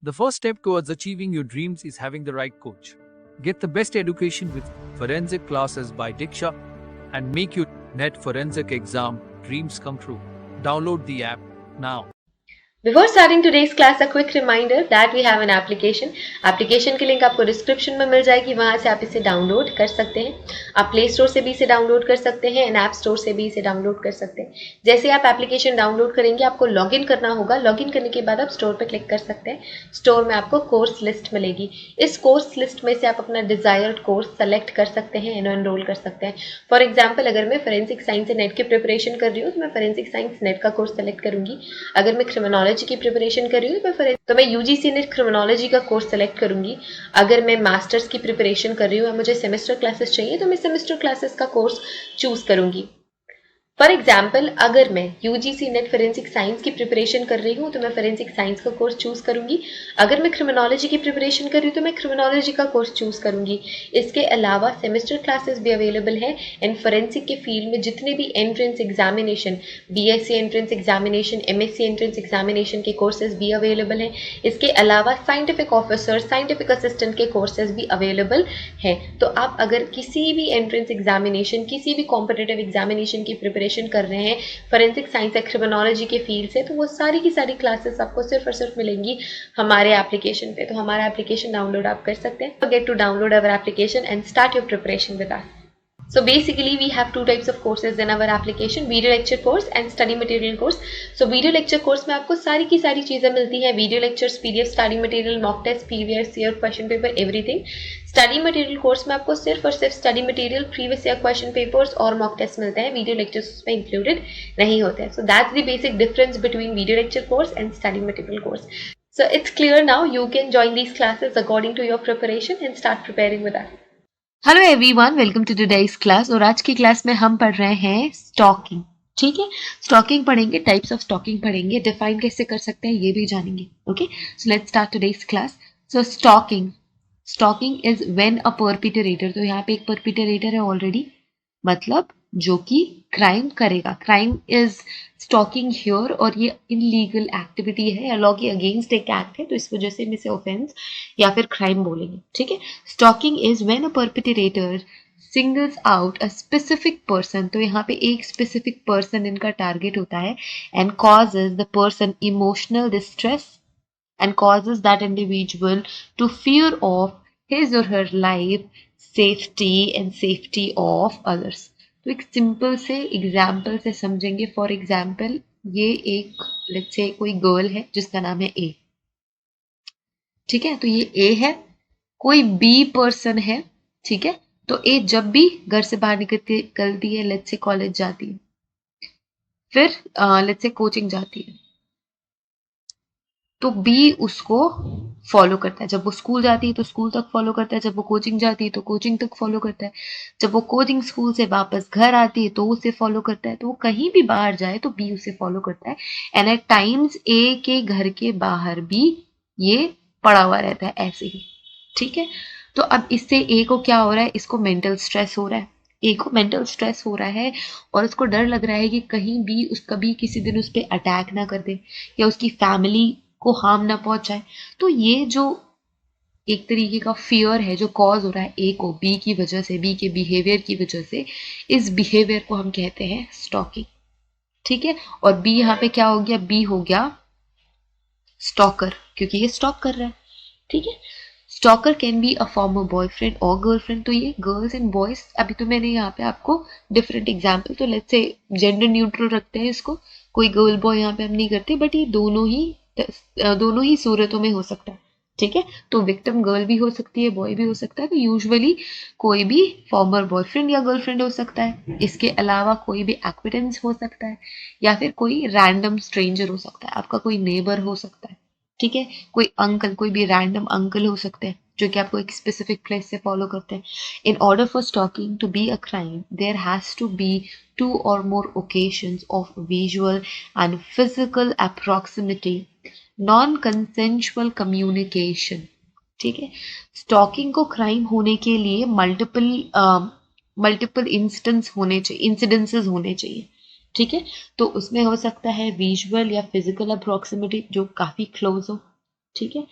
The first step towards achieving your dreams is having the right coach. Get the best education with forensic classes by Diksha and make your net forensic exam dreams come true. Download the app now. Before starting today's class, a quick reminder that we have an application. Application की link आपको description में मिल जाएगी, वहां से आप इसे download कर सकते हैं। आप प्ले स्टोर से भी इसे डाउनलोड कर सकते हैं एंड ऐप स्टोर से भी इसे डाउनलोड कर सकते हैं। जैसे आप एप्लीकेशन डाउनलोड करेंगे, आपको लॉगिन करना होगा। लॉगिन करने के बाद आप स्टोर पर क्लिक कर सकते हैं। स्टोर में आपको कोर्स लिस्ट मिलेगी। इस कोर्स लिस्ट में से आप अपना डिजायर्ड कोर्स सेलेक्ट कर सकते हैं एंड एनरोल कर सकते हैं। फॉर एग्जाम्पल, अगर मैं फोरेंसिक साइंस नेट की प्रिपरेशन कर रही हूँ तो मैं फोरेंसिक साइंस नेट का कोर्स सेलेक्ट करूंगी। अगर मैं क्रिमिनोलॉजी की प्रिपरेशन कर रही हूँ तो मैं यूजीसी नेट क्रिमिनोलॉजी का कोर्स सेलेक्ट करूंगी। अगर मैं मास्टर्स की प्रिपरेशन कर रही हूँ, मुझे सेमेस्टर क्लासेस चाहिए तो मैं सेमेस्टर क्लासेस का कोर्स चूज करूंगी। फॉर एग्जाम्पल, अगर मैं यूजीसी नेट फोरेंसिक साइंस की प्रिपरेशन कर रही हूँ तो मैं फोरेंसिक साइंस का कोर्स चूज करूंगी। अगर मैं क्रिमिनोलॉजी की प्रिपरेशन कर रही हूँ तो मैं क्रिमिनोलॉजी का कोर्स चूज करूंगी। इसके अलावा सेमेस्टर क्लासेस भी अवेलेबल है एंड फोरेंसिक के फील्ड में जितने भी entrance examination, BSc entrance examination, MSc entrance examination के कोर्सेज भी अवेलेबल हैं। इसके अलावा साइंटिफिक ऑफिसर, साइंटिफिक असिस्टेंट के कोर्सेज भी अवेलेबल हैं। तो आप अगर किसी भी एंट्रेंस एग्जामिनेशन, किसी भी कॉम्पिटिटिव एग्जामिनेशन की प्रिपरेशन कर रहे हैं फोरेंसिक साइंस या क्रिमिनोलॉजी के फील्ड से, तो वो सारी की सारी क्लासेस आपको सिर्फ और सिर्फ मिलेंगी हमारे एप्लीकेशन पे। तो हमारा एप्लीकेशन डाउनलोड आप कर सकते हैं। Forget to download our application and start your preparation with us. So basically we have two types of courses in our application, video lecture course and study material course. So video lecture course में आपको सारी की सारी चीजें मिलती हैं, video lectures, PDF, study material, mock test, previous year question paper, everything. Study material course में आपको सिर्फ और सिर्फ study material, previous year question papers और मॉक टेस्ट मिलते हैं। वीडियो लेक्चर्स उसमें इंक्लूडेड नहीं होते हैं। So that's the basic difference between video lecture course and study material course. So it's clear now. You can join these classes according to your preparation and start preparing with us. Hello everyone, welcome to today's class. और आज की class में हम पढ़ रहे हैं stocking. ठीक है, स्टॉकिंग पढ़ेंगे, टाइप्स ऑफ स्टॉकिंग पढ़ेंगे, डिफाइन कैसे कर सकते हैं ये भी जानेंगे। Okay, so let's start today's class. So stalking is when a perpetrator, तो यहाँ पे एक परपिटरेटर है ऑलरेडी, मतलब जो कि क्राइम करेगा। क्राइम इज स्टॉकिंग हियर, और ये इनलीगल एक्टिविटी है, लॉ के अगेंस्ट एक एक्ट है, तो इस वजह से हम इसे ऑफेंस या फिर क्राइम बोलेंगे। ठीक है, stalking is when a perpetrator singles out a specific person, तो यहाँ पे एक स्पेसिफिक पर्सन इनका टारगेट होता है, and causes the person emotional distress and causes that individual to fear of his or her life, safety and safety of others. तो एक simple से एग्जाम्पल से समझेंगे। फॉर एग्जाम्पल, ये एक लेट्स से कोई गर्ल है जिसका नाम है ए। ठीक है, तो ये ए है, कोई बी पर्सन है। ठीक है, तो ए जब भी घर से बाहर निकलती है, लेट्स से कॉलेज जाती है, फिर लेट्स से कोचिंग जाती है, तो बी उसको फॉलो करता है। जब वो स्कूल जाती है तो स्कूल तक फॉलो करता है, जब वो कोचिंग जाती है तो कोचिंग तक फॉलो करता है, जब वो कोचिंग स्कूल से वापस घर आती है तो उसे फॉलो करता है। तो वो कहीं भी बाहर जाए तो बी उसे फॉलो करता है, एंड एट टाइम्स ए के घर के बाहर भी ये पड़ा हुआ रहता है ऐसे ही। ठीक है, तो अब इससे ए को क्या हो रहा है, इसको मेंटल स्ट्रेस हो रहा है। ए को मेंटल स्ट्रेस हो रहा है और उसको डर लग रहा है कि कहीं भी कभी किसी दिन उस पर अटैक ना कर दे या उसकी फैमिली को हार्म ना पहुंचाए। तो ये जो एक तरीके का फियर है जो कॉज हो रहा है ए को बी की वजह से, बी के बिहेवियर की वजह से, इस बिहेवियर को हम कहते हैं स्टॉकिंग। ठीक है, और बी यहाँ पे क्या हो गया, बी हो गया स्टॉकर, क्योंकि ये स्टॉक कर रहा है। ठीक है, stalker can be a former boyfriend और गर्लफ्रेंड। तो ये गर्ल्स एंड बॉयज, अभी तो मैंने यहाँ पे आपको डिफरेंट एग्जाम्पल, तो लेट्स से जेंडर न्यूट्रल रखते हैं इसको, कोई गर्ल बॉय यहाँ पे हम नहीं करते, बट ये दोनों ही सूरतों में हो सकता है। ठीक है, तो विक्टिम गर्ल भी हो सकती है, बॉय भी हो सकता है। तो यूजुअली कोई भी फॉर्मर बॉयफ्रेंड या गर्लफ्रेंड हो सकता है। इसके अलावा कोई भी एक्विटेंस हो सकता है, या फिर कोई रैंडम स्ट्रेंजर हो सकता है, आपका कोई नेबर हो सकता है। ठीक है, कोई अंकल, कोई भी रैंडम अंकल हो सकते हैं जो कि आपको एक स्पेसिफिक प्लेस से फॉलो करते हैं। In order for stalking to be a crime, there has to be 2 or more occasions of visual and physical approximity, non-consensual communication. ठीक है, स्टॉकिंग को क्राइम होने के लिए मल्टीपल इंसिडेंसेस होने चाहिए। ठीक है, तो उसमें हो सकता है विजुअल या फिजिकल अप्रोक्सीमिटी जो काफी क्लोज हो। ठीक है,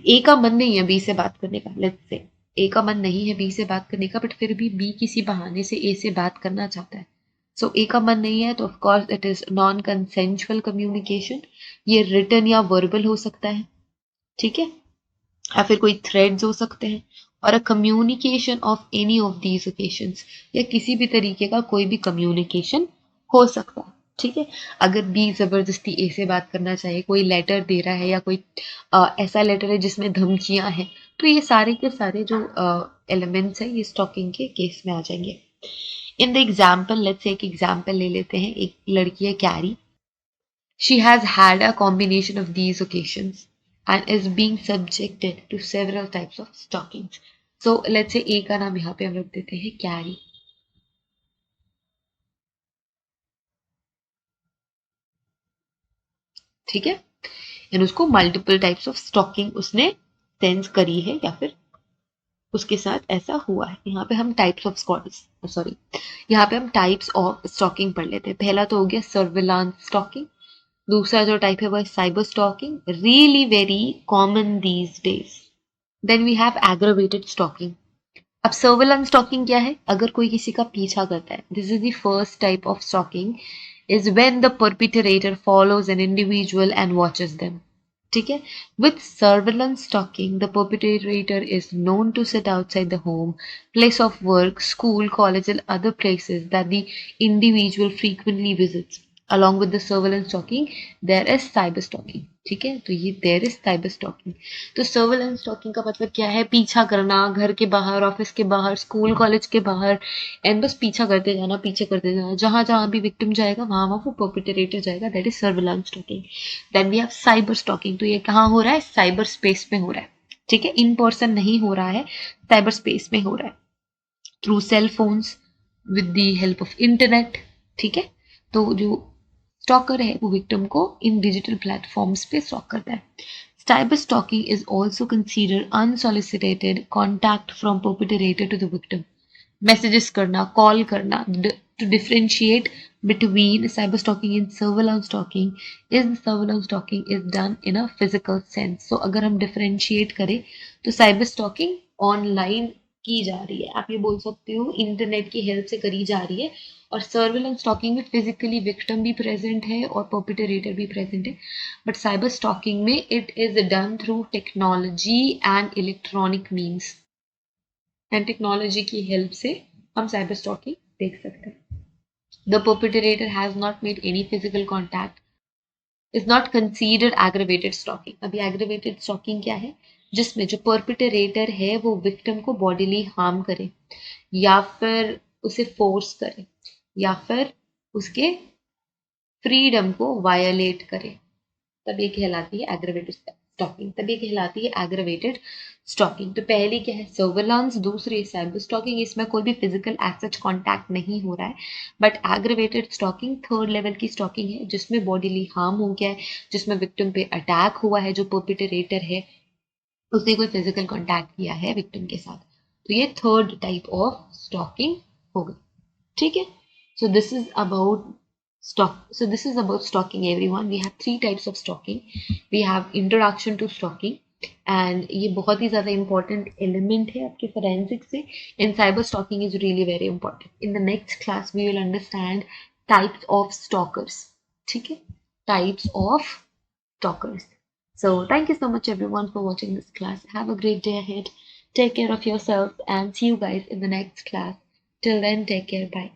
ए का मन नहीं है बी से बात करने का, लेट्स से ए का मन नहीं है बी से बात करने का, बट फिर भी बी किसी बहाने से ए से बात करना चाहता है। सो ए का मन नहीं है तो of course it is non consensual communication. ये रिटन या वर्बल हो सकता है, ठीक है, या फिर कोई थ्रेड्स हो सकते हैं, और a communication of any of these occasions, या किसी भी तरीके का कोई भी कम्युनिकेशन हो सकता है, ठीक है। अगर बी जबरदस्ती ए से बात करना चाहे, कोई लेटर दे रहा है या कोई ऐसा लेटर है जिसमें धमकियां हैं, तो ये सारे के सारे जो एलिमेंट्स हैं ये स्टॉकिंग के केस में आ जाएंगे। In the example, let's say एक एग्जाम्पल ले लेते हैं। एक लड़की है carry, she has had a combination of these occasions and is being subjected to several types of stalkings. So let's say A का नाम यहाँ पे हम रख देते हैं कैरी, ठीक है, एंड उसको मल्टीपल टाइप्स ऑफ स्टॉकिंग उसने सेंस करी है या फिर उसके साथ ऐसा हुआ है। यहाँ पे हम टाइप्स ऑफ यहाँ पे हम टाइप्स ऑफ स्टॉकिंग पढ़ लेते हैं। पहला तो हो गया सर्विलांस स्टॉकिंग, दूसरा जो टाइप है वो है cyber stalking, really very common these days. Then we have aggravated stalking. अब सर्विलांस स्टॉकिंग क्या है? अगर कोई किसी का पीछा करता है, this is the first type of stalking, is when the perpetrator follows an individual and watches them, ठीक है। With surveillance stalking the perpetrator is known to sit outside the home, place of work, school, college and other places that the individual frequently visits. along with the surveillance stalking there is cyber stalking, ठीक है। तो ये there is cyber stalking। तो surveillance stocking का मतलब क्या है? पीछा करना, घर के बाहर, ऑफिस के बाहर, स्कूल कॉलेज के बाहर, एंड बस पीछा करते जाना, पीछे करते जाना, जहां जहां भी विक्टिम जाएगा वहां वहां वो परपिटरेटर जाएगा, that is surveillance stalking. Then we have cyber stalking. तो ये कहाँ हो रहा है? साइबर स्पेस में हो रहा है, ठीक है, इन पर्सन नहीं हो रहा है, साइबर स्पेस में हो रहा है, through cell phones, with the help of internet, ठीक है। तो जो स्टॉकर है वो विक्टिम को इन डिजिटल प्लेटफॉर्म्स पे स्टॉक करता है। Cyber stalking is also considered unsolicitated contact from perpetrator to the victim. Messages करना, कॉल करना, to differentiate between cyber stalking and surveillance stalking is surveillance stalking is done in a physical sense. So अगर हम differentiate करें तो cyber stalking online की जा रही है, आप ये बोल सकते हो इंटरनेट की हेल्प से करी जा रही है, और सर्विलेंस स्टॉकिंग में फिजिकली विक्टिम भी प्रेजेंट है और परपिटरेटर भी प्रेजेंट है, बट साइबर स्टॉकिंग में it is done through technology and electronic means, and technology की हेल्प से हम साइबर स्टॉकिंग देख सकते हैं। The perpetrator has not made any physical contact, is not considered aggravated stalking। अभी aggravated stalking क्या है? जिसमें जो perpetrator है वो victim को bodily harm करे, या फिर उसे force करे, या फिर उसके freedom को violate करे, तब ये कहलाती है एग्रेवेटेड स्टॉकिंग, तब ये कहलाती है एग्रेवेटेड स्टॉकिंग। तो पहली क्या है? सर्विलांस, दूसरी साइबर स्टॉकिंग, इसमें कोई भी फिजिकल एज सच कॉन्टैक्ट नहीं हो रहा है, but aggravated stalking third level की स्टॉकिंग है जिसमें बॉडीली हार्म हो गया है, जिसमें विक्टिम पे अटैक हुआ है, जो परपिटरेटर है उसने कोई फिजिकल कॉन्टैक्ट किया है विक्टिम के साथ, तो ये थर्ड टाइप ऑफ स्टॉकिंग हो गई, ठीक है। So this is about stalking everyone. We have 3 types of stalking. We have introduction to stalking, and ये बहुत ही ज़्यादा important element है आपके forensic से, and cyber stalking is really very important. In the next class we will understand types of stalkers, ठीक है, types of stalkers. So thank you so much everyone for watching this class. Have a great day ahead. Take care of yourself and see you guys in the next class. Till then, take care. Bye.